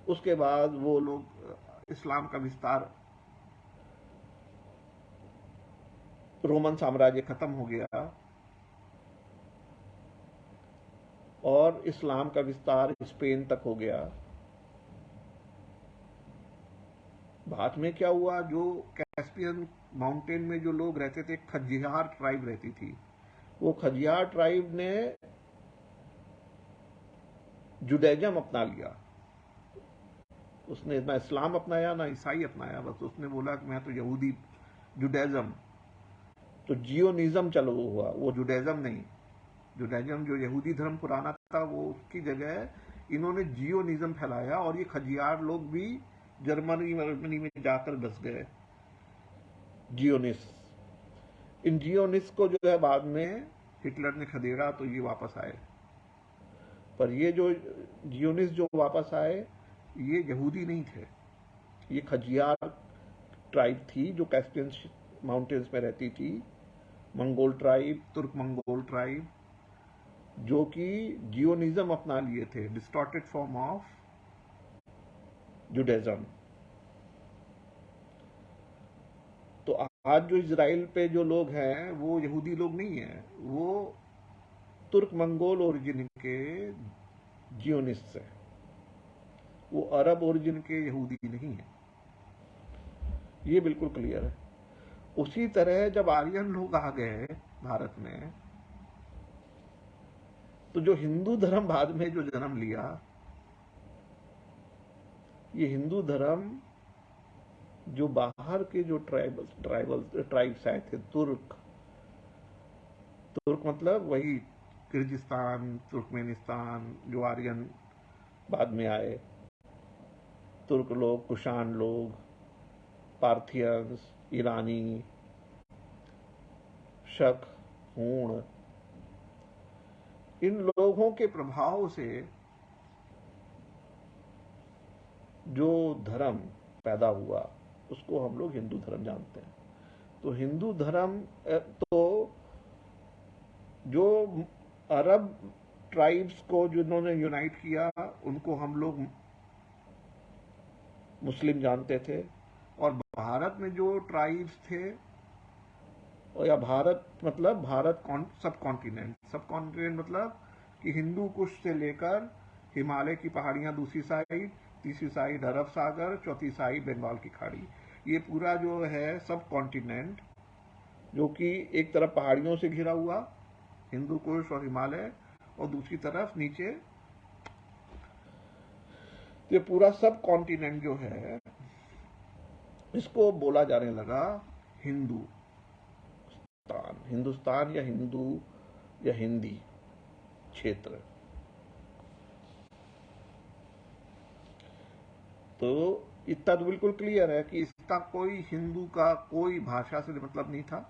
उसके बाद वो लोग इस्लाम का विस्तार, रोमन साम्राज्य खत्म हो गया और इस्लाम का विस्तार स्पेन तक हो गया। बाद में क्या हुआ? जो कैस्पियन माउंटेन में जो लोग रहते थे, खजियार ट्राइब रहती थी, वो खजियार ट्राइब ने जुडाइज्म अपना लिया। उसने ना इस्लाम अपनाया ना ईसाई अपनाया, बस उसने बोला कि मैं तो यहूदी, जुडाइज्म। तो जियोनिज्म चलो हुआ, वो जुडाइज्म नहीं। जुडाइज्म जो यहूदी धर्म पुराना था, वो उसकी जगह इन्होंने जियोनिज्म फैलाया, और ये खजियार लोग भी जर्मनी में जाकर बस गए, जियोनिस। इन जियोनिस को जो है बाद में हिटलर ने खदेड़ा, तो ये वापस आए। पर ये जो जियोनिस जो वापस आए, ये यहूदी नहीं थे, ये खजियार ट्राइब थी जो कैस्पियन माउंटेन्स में रहती थी, मंगोल ट्राइब, तुर्क मंगोल ट्राइब, जो कि जियोनिज्म अपना लिए थे, डिस्टॉर्टेड फॉर्म ऑफ जुडाइज्म। तो आज जो इजराइल पे जो लोग हैं वो यहूदी लोग नहीं हैं, वो तुर्क मंगोल ओरिजिन के जियोनिस्ट हैं, वो अरब ओरिजिन के यहूदी नहीं है। ये बिल्कुल क्लियर है। उसी तरह जब आर्यन लोग आ गए भारत में, तो जो हिंदू धर्म बाद में जो जन्म लिया, ये हिंदू धर्म जो बाहर के जो ट्राइब्स आए थे, तुर्क मतलब वही किर्गिस्तान, तुर्कमेनिस्तान, जो आर्यन बाद में आए, तुर्क लोग, कुषाण लोग, पार्थियंस, ईरानी, शक, हूण, इन लोगों के प्रभाव से जो धर्म पैदा हुआ उसको हम लोग हिंदू धर्म जानते हैं। तो हिंदू धर्म तो जो अरब ट्राइब्स को जिन्होंने यूनाइट किया उनको हम लोग मुस्लिम जानते थे, और भारत में जो ट्राइब्स थे, या भारत मतलब भारत सब कॉन्टिनेंट मतलब कि हिंदू कुश से लेकर हिमालय की पहाड़ियां दूसरी साइड, तीसरी साइड अरब सागर, चौथी साइड बंगाल की खाड़ी, ये पूरा जो है सब कॉन्टिनेंट जो कि एक तरफ पहाड़ियों से घिरा हुआ हिंदू कुश और हिमालय, और दूसरी तरफ नीचे ये पूरा सब कॉन्टिनेंट जो है इसको बोला जाने लगा हिंदुस्तान या हिंदू या हिंदी क्षेत्र। तो इतना तो बिल्कुल क्लियर है कि इसका कोई हिंदू का कोई भाषा से मतलब नहीं था,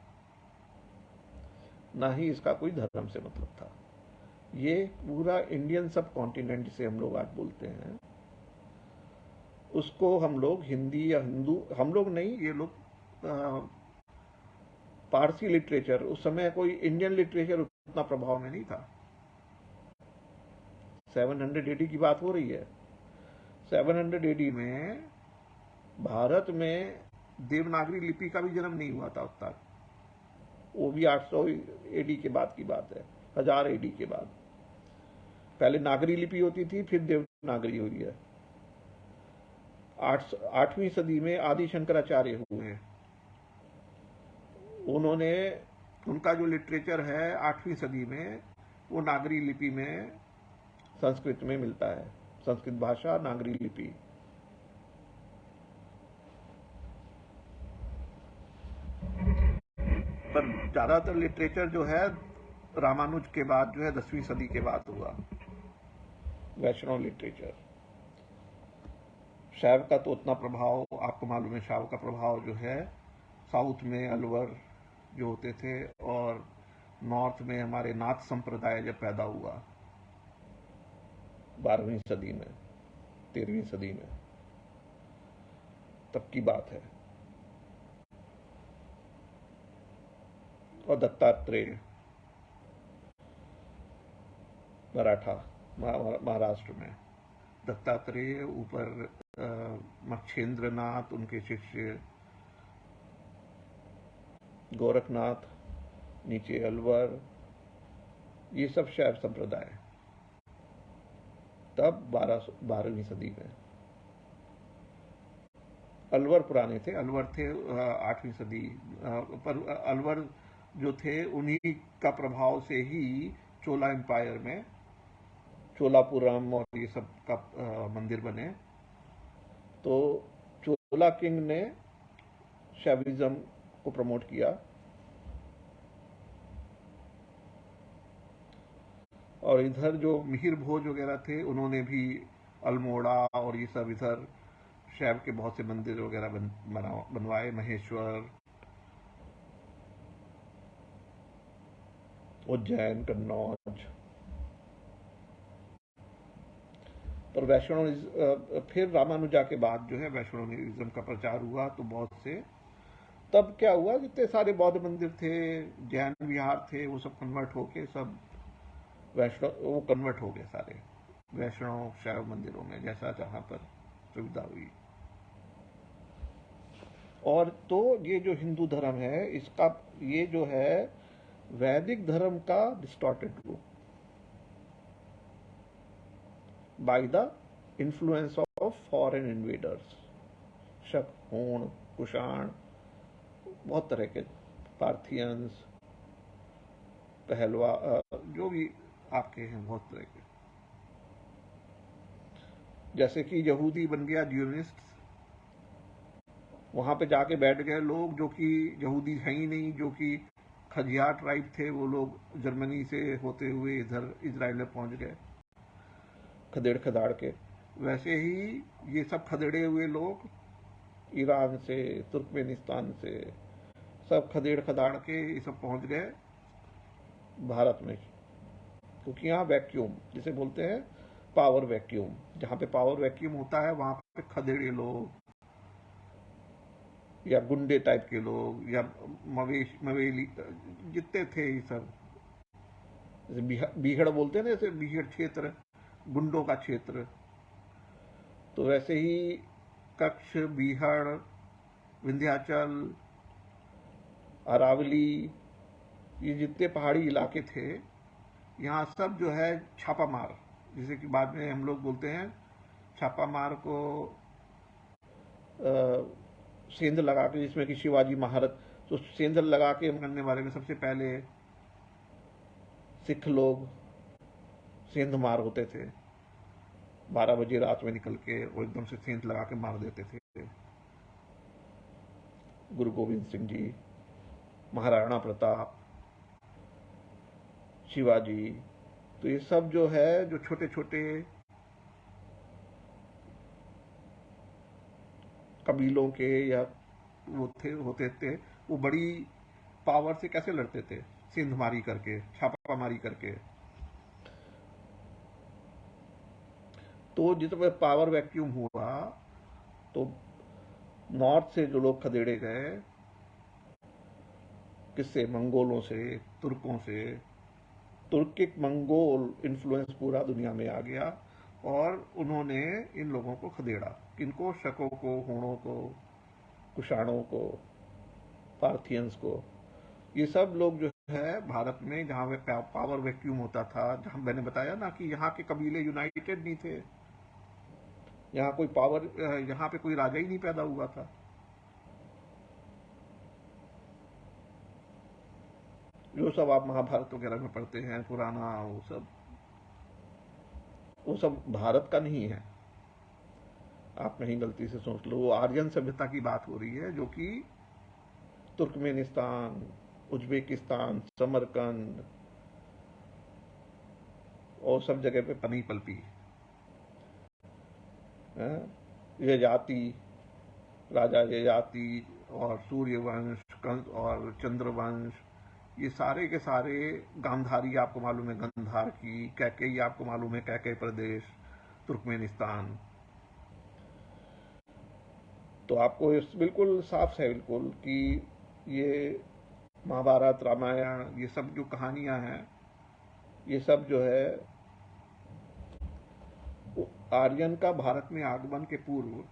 ना ही इसका कोई धर्म से मतलब था। ये पूरा इंडियन सब कॉन्टिनेंट जिसे हम लोग आज बोलते हैं उसको हम लोग हिंदी या हिंदू, हम लोग नहीं, ये लोग पारसी लिटरेचर, उस समय कोई इंडियन लिटरेचर उतना प्रभाव में नहीं था। 700 AD की बात हो रही है। 700 AD में भारत में देवनागरी लिपि का भी जन्म नहीं हुआ था अब तक, वो भी 800 AD के बाद की बात है, 1000 AD के बाद। पहले नागरी लिपि होती थी, फिर देवनागरी हुई है। 8वीं सदी में आदि शंकराचार्य हुए, उन्होंने, उनका जो लिटरेचर है 8वीं सदी में वो नागरी लिपि में संस्कृत में मिलता है, संस्कृत भाषा नागरी लिपि। पर ज्यादातर लिटरेचर जो है रामानुज के बाद जो है 10वीं सदी के बाद हुआ, वैष्णव लिटरेचर। शैव का तो उतना प्रभाव आपको मालूम है, शैव का प्रभाव जो है साउथ में अलवर जो होते थे, और नॉर्थ में हमारे नाथ संप्रदाय जब पैदा हुआ 12वीं सदी में, 13वीं सदी में, तब की बात है। और दत्तात्रेय मराठा महाराष्ट्र में, दत्तात्रेय ऊपर मच्छेंद्रनाथ, उनके शिष्य गोरखनाथ, नीचे अलवर, ये सब शैव संप्रदाय तब 12वीं सदी में। अलवर पुराने थे, अलवर थे 8वीं सदी, पर अलवर जो थे उन्हीं का प्रभाव से ही चोला एम्पायर में चोलापुरम और ये सब का मंदिर बने। तो चोला किंग ने शैविज्म को प्रमोट किया, और इधर जो मिहिर भोज वगैरह थे उन्होंने भी अल्मोड़ा और ये सब इधर शैव के बहुत से मंदिर वगैरह बनवाए, महेश्वर, उज्जैन, कन्नौज। पर वैष्णव, फिर रामानुजा के बाद जो है वैष्णविज्म का प्रचार हुआ, तो बहुत से, तब क्या हुआ, जितने सारे बौद्ध मंदिर थे, जैन विहार थे, वो सब कन्वर्ट होके सब वैष्णव, वो कन्वर्ट हो गए सारे वैष्णव शैव मंदिरों में, जैसा जहां पर सुविधा हुई। और तो ये जो हिंदू धर्म है, इसका ये जो है वैदिक धर्म का डिस्टॉर्टेड रूप, by the influence of foreign invaders, शक, हूण, कुषाण, बहुत तरह के, पार्थियंस, पहलवा, जो भी आपके हैं बहुत तरह के। जैसे कि यहूदी बन गया जियोनिस्ट, वहां पे जाके बैठ गए लोग जो कि यहूदी है ही नहीं, जो कि खजियार ट्राइब थे, वो लोग जर्मनी से होते हुए इधर इजराइल में पहुंच गए खदेड़ खदाड़ के। वैसे ही ये सब खदेड़े हुए लोग ईरान से, तुर्कमेनिस्तान से, सब खदेड़ खदाड़ के ये सब पहुंच गए भारत में, क्योंकि यहाँ वैक्यूम जिसे बोलते हैं पावर वैक्यूम, जहाँ पे पावर वैक्यूम होता है वहाँ पे खदेड़े लोग या गुंडे टाइप के लोग या मवेली जितने थे ये सब, जैसे बीहड़ बोलते हैं ना, जैसे बीहड़ क्षेत्र गुंडों का क्षेत्र, तो वैसे ही कच्छ, बीहड़, विंध्याचल, अरावली, ये जितने पहाड़ी इलाके थे यहाँ सब जो है छापा मार, जिसे कि बाद में हम लोग बोलते हैं छापा मार को सेंध लगा के, जिसमें कि शिवाजी महाराज, तो सेंध लगा के मरने वाले में सबसे पहले सिख लोग सेंध मार होते थे, 12 बजे रात में निकल के वो एकदम से सेंध लगा के मार देते थे। गुरु गोविंद सिंह जी, महाराणा प्रताप, शिवाजी, तो ये सब जो है जो छोटे छोटे कबीलों के या वो थे होते थे, वो बड़ी पावर से कैसे लड़ते थे, सिंध मारी करके, छापा मारी करके। तो जितने पावर वैक्यूम हुआ तो नॉर्थ से जो लोग खदेड़े गए, किससे, मंगोलों से, तुर्कों से, तुर्किक मंगोल इन्फ्लुएंस पूरा दुनिया में आ गया और उन्होंने इन लोगों को खदेड़ा, किनको, शकों को, होणों को, कुषाणों को, पार्थियंस को, ये सब लोग जो है भारत में जहाँ पे पावर वैक्यूम होता था, जहाँ मैंने बताया ना कि यहाँ के कबीले यूनाइटेड नहीं थे, यहाँ कोई पावर, यहाँ पे कोई राजा ही नहीं पैदा हुआ था, जो सब आप महाभारत वगैरह में पढ़ते हैं पुराना, वो सब भारत का नहीं है। आप कहीं गलती से सोच लो, वो आर्यन सभ्यता की बात हो रही है, जो कि तुर्कमेनिस्तान, उज्बेकिस्तान, समरकंद और सब जगह पे पनी पलपी। यजाति, राजा यजाति और सूर्यवंश, कंस और चंद्रवंश, ये सारे के सारे, गांधारी आपको मालूम है, गंधार की, कैकेयी आपको मालूम है, कैकेय प्रदेश, तुर्कमेनिस्तान। तो आपको बिल्कुल साफ है बिल्कुल कि ये महाभारत, रामायण, ये सब जो कहानियां हैं, ये सब जो है आर्यन का भारत में आगमन के पूर्व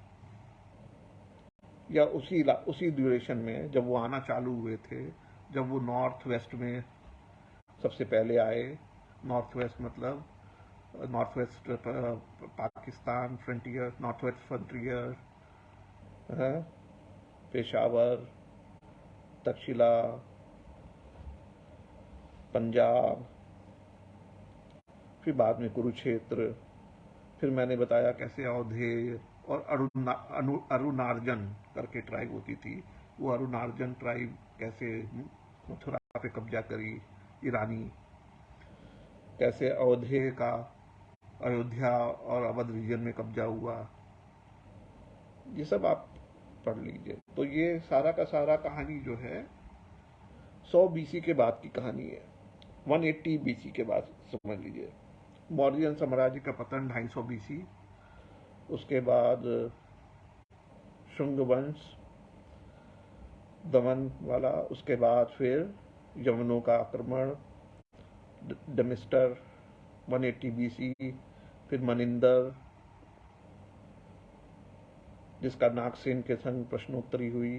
या उसी ड्यूरेशन में जब वो आना चालू हुए थे, जब वो नॉर्थ वेस्ट में सबसे पहले आए, नॉर्थ वेस्ट मतलब north west Pakistan frontier, north west frontier, Peshawar, Takshashila, Punjab, फिर बाद में कुरुक्षेत्र, फिर मैंने बताया कैसे अवधेय और अरुणार्जन करके ट्राइब होती थी, वो अरुणार्जन ट्राइब कैसे मथुरा पे कब्जा करी ईरानी, कैसे अवधेय का अयोध्या और अवध रीजन में कब्जा हुआ, ये सब आप पढ़ लीजिए। तो ये सारा का सारा कहानी जो है 100 बीसी के बाद की कहानी है, 180 बीसी के बाद समझ लीजिए। मौर्यन साम्राज्य का पतन 250 बीसी, उसके बाद शुंग वंश दमन वाला, उसके बाद फिर यवनों का आक्रमण, डेमिस्टर 180 बीसी, फिर मनिंदर जिसका नागसेन के संग प्रश्नोत्तरी हुई,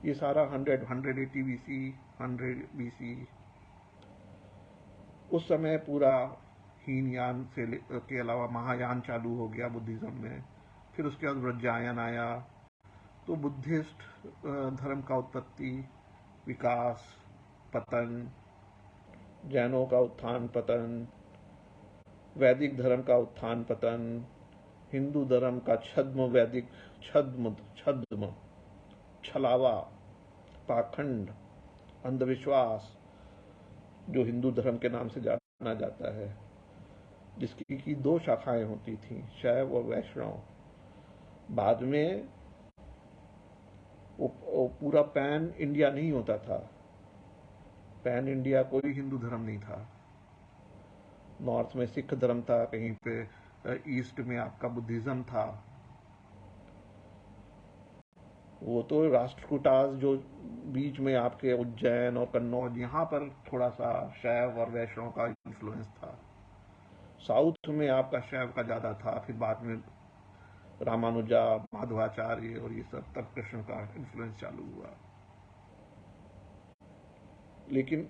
ये सारा 180 बीसी, 100 बीसी। उस समय पूरा हीनयान से के अलावा महायान चालू हो गया बुद्धिज्म में, फिर उसके बाद वज्रयान आया, तो बुद्धिस्ट धर्म का उत्पत्ति, विकास, पतन, जैनों का उत्थान पतन, वैदिक धर्म का उत्थान पतन, हिंदू धर्म का छद्म, वैदिक छद्म, छलावा, पाखंड, अंधविश्वास, जो हिंदू धर्म के नाम से जाना जाता है, जिसकी की 2 शाखाएं होती थी, शैव और वैष्णव। बाद में वो पूरा पैन इंडिया नहीं होता था। पैन इंडिया कोई हिंदू धर्म नहीं था। नॉर्थ में सिख धर्म था, कहीं पे ईस्ट में आपका बुद्धिज्म था। वो तो राष्ट्रकूटास जो बीच में आपके उज्जैन और कन्नौज, यहाँ पर थोड़ा सा शैव और वैष्णव का इन्फ्लुएंस था। साउथ में आपका शैव का ज्यादा था, फिर बाद में रामानुजा, माधवाचार्य और ये सब, तब कृष्ण का इन्फ्लुएंस चालू हुआ। लेकिन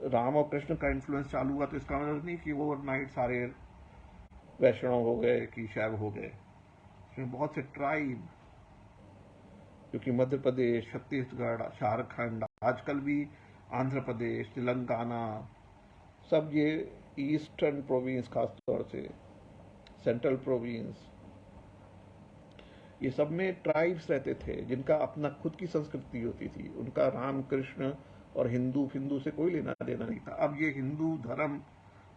राम और कृष्ण का इन्फ्लुएंस चालू हुआ तो इसका मतलब नहीं कि वो ओवरनाइट सारे वैष्णव हो गए कि शैव हो गए। इसमें बहुत से ट्राइब, क्योंकि मध्य प्रदेश, छत्तीसगढ़, झारखंड, आजकल भी आंध्र प्रदेश, तेलंगाना, सब ये ईस्टर्न प्रोविंस, खासतौर से सेंट्रल प्रोविंस, ये सब में ट्राइब्स रहते थे जिनका अपना खुद की संस्कृति होती थी। उनका राम कृष्ण और हिंदू से कोई लेना देना नहीं था। अब ये हिंदू धर्म,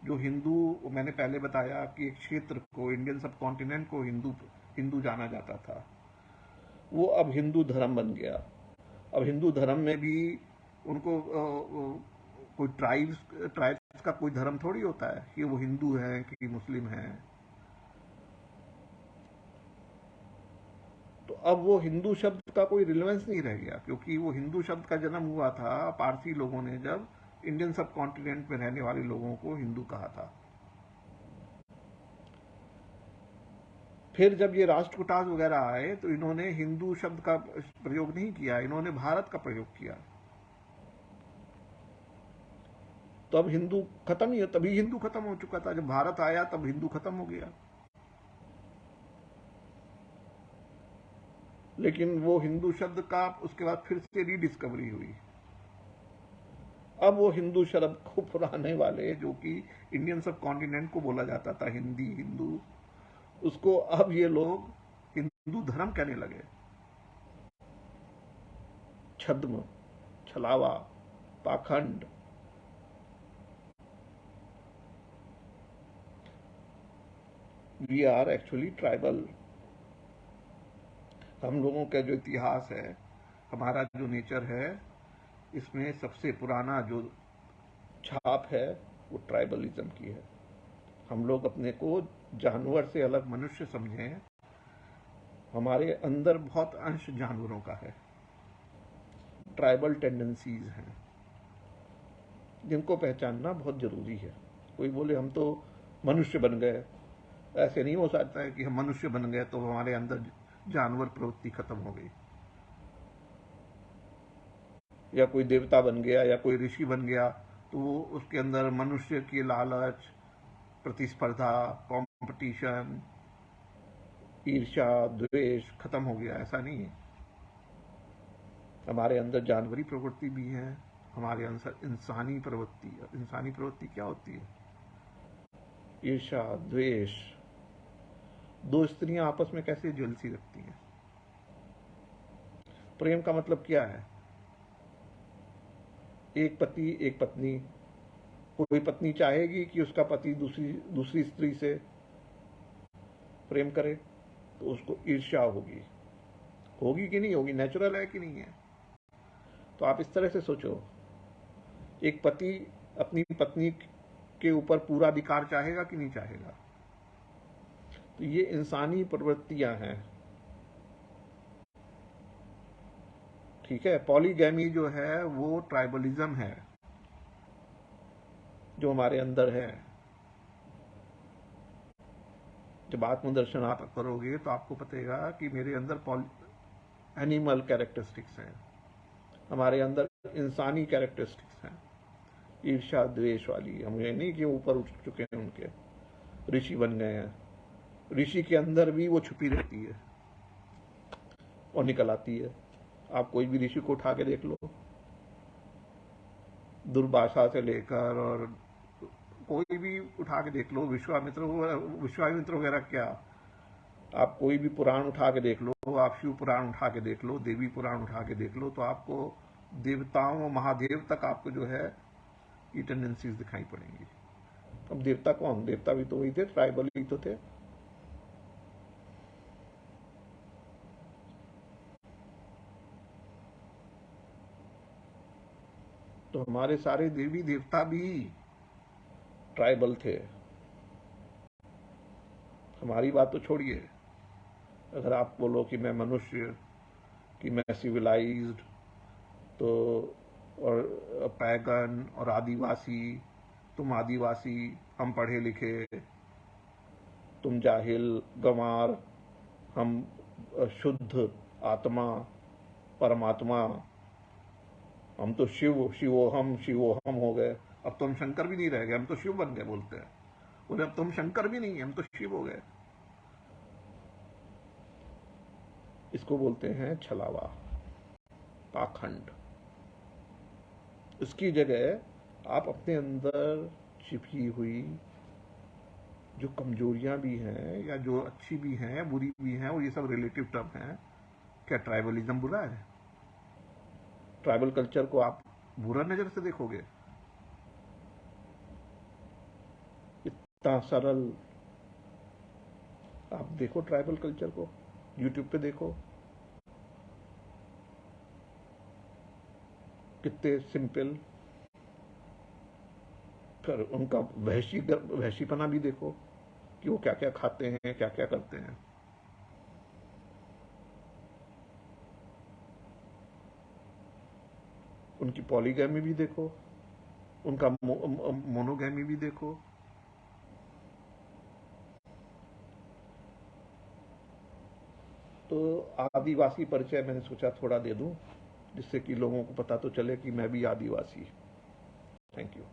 जो हिंदू, मैंने पहले बताया कि एक क्षेत्र को, इंडियन सब कॉन्टिनेंट को हिंदू जाना जाता था, वो अब हिंदू धर्म बन गया। अब हिंदू धर्म में भी उनको कोई ट्राइब्स का कोई धर्म थोड़ी होता है कि वो हिंदू है कि मुस्लिम है। तो अब वो हिंदू शब्द का कोई रिलेवेंस नहीं रह गया, क्योंकि वो हिंदू शब्द का जन्म हुआ था पारसी लोगों ने, जब इंडियन सब कॉन्टिनेंट में रहने वाले लोगों को हिंदू कहा था। फिर जब ये राष्ट्रकूटास वगैरह आए तो इन्होंने हिंदू शब्द का प्रयोग नहीं किया, इन्होंने भारत का प्रयोग किया। तो अब हिंदू खत्म ही, तभी हिंदू खत्म हो चुका था। जब भारत आया तब हिंदू खत्म हो गया। लेकिन वो हिंदू शब्द का उसके बाद फिर से रीडिस्कवरी हुई। अब वो हिंदू शब्द को पुराने वाले, जो कि इंडियन सब कॉन्टिनेंट को बोला जाता था हिंदी, हिंदू, उसको अब ये लोग हिंदू धर्म कहने लगे। छद्म, छलावा, पाखंड, वी आर एक्चुअली ट्राइबल। हम लोगों का जो इतिहास है, हमारा जो नेचर है, इसमें सबसे पुराना जो छाप है वो ट्राइबलिज्म की है। हम लोग अपने को जानवर से अलग मनुष्य समझें, हमारे अंदर बहुत अंश जानवरों का है। ट्राइबल टेंडेंसीज हैं जिनको पहचानना बहुत जरूरी है। कोई बोले हम तो मनुष्य बन गए, ऐसे नहीं हो सकता है कि हम मनुष्य बन गए तो हमारे अंदर जानवर प्रवृत्ति खत्म हो गई, या कोई देवता बन गया या कोई ऋषि बन गया तो वो उसके अंदर मनुष्य की लालच, प्रतिस्पर्धा, कंपटीशन, ईर्ष्या, द्वेष खत्म हो गया, ऐसा नहीं है। हमारे अंदर जानवरी प्रवृत्ति भी है, हमारे अंदर इंसानी प्रवृत्ति क्या होती है? ईर्ष्या, द्वेष। दो स्त्रियां आपस में कैसे जेलसी रखती हैं? प्रेम का मतलब क्या है? एक पति एक पत्नी। कोई पत्नी चाहेगी कि उसका पति दूसरी स्त्री से प्रेम करे, तो उसको ईर्ष्या होगी कि नहीं होगी? नेचुरल है कि नहीं है? तो आप इस तरह से सोचो, एक पति अपनी पत्नी के ऊपर पूरा अधिकार चाहेगा कि नहीं चाहेगा? तो ये इंसानी प्रवृत्तियां हैं, ठीक है। पॉलीगैमी जो है वो ट्राइबलिज्म है जो हमारे अंदर है। जब आत्मदर्शन आप करोगे तो आपको पतेगा कि मेरे अंदर एनिमल कैरेक्टरिस्टिक्स हैं, हमारे अंदर इंसानी कैरेक्टरिस्टिक्स हैं, ईर्ष्या द्वेष वाली। हम ये नहीं कि ऊपर उठ चुके हैं, उनके ऋषि बन गए हैं। ऋषि के अंदर भी वो छुपी रहती है और निकल आती है। आप कोई भी ऋषि को उठा के देख लो, दुर्भाषा से लेकर, और कोई भी उठा के देख लो, विश्वामित्र वगैरह क्या, आप कोई भी पुराण उठा के देख लो, आप शिव पुराण उठा के देख लो, देवी पुराण उठा के देख लो, तो आपको देवताओं और महादेव तक आपको जो है ये टेंडेंसीज दिखाई पड़ेंगी। अब देवता कौन? देवता भी तो वही थे, ट्राइबल ही तो थे। तो हमारे सारे देवी देवता भी ट्राइबल थे। हमारी बात तो छोड़िए, अगर आप बोलो कि मैं मनुष्य, कि मैं सिविलाइज्ड, तो और पैगन और आदिवासी, तुम आदिवासी, हम पढ़े लिखे, तुम जाहिल गंवार, हम शुद्ध आत्मा परमात्मा, हम तो शिवोहम हो गए। अब तो हम शंकर भी नहीं रह गए, हम तो शिव बन गए बोलते हैं। बोले अब तो हम शंकर भी नहीं, हम तो शिव हो गए। इसको बोलते हैं छलावा, पाखंड। इसकी जगह आप अपने अंदर छिपी हुई जो कमजोरियां भी हैं, या जो अच्छी भी हैं बुरी भी हैं, और ये सब रिलेटिव टर्म हैं। क्या ट्राइबलिज्म बुरा है? ट्राइबल कल्चर को आप बुरा नजर से देखोगे? इतना सरल। आप देखो ट्राइबल कल्चर को, यूट्यूब पे देखो, कितने सिंपल। फिर उनका वहशीपना भी देखो कि वो क्या क्या खाते हैं, क्या क्या करते हैं। उनकी पॉलीगैमी भी देखो, उनका मोनोगैमी भी देखो। तो आदिवासी परिचय मैंने सोचा थोड़ा दे दूं, जिससे कि लोगों को पता तो चले कि मैं भी आदिवासी। Thank you.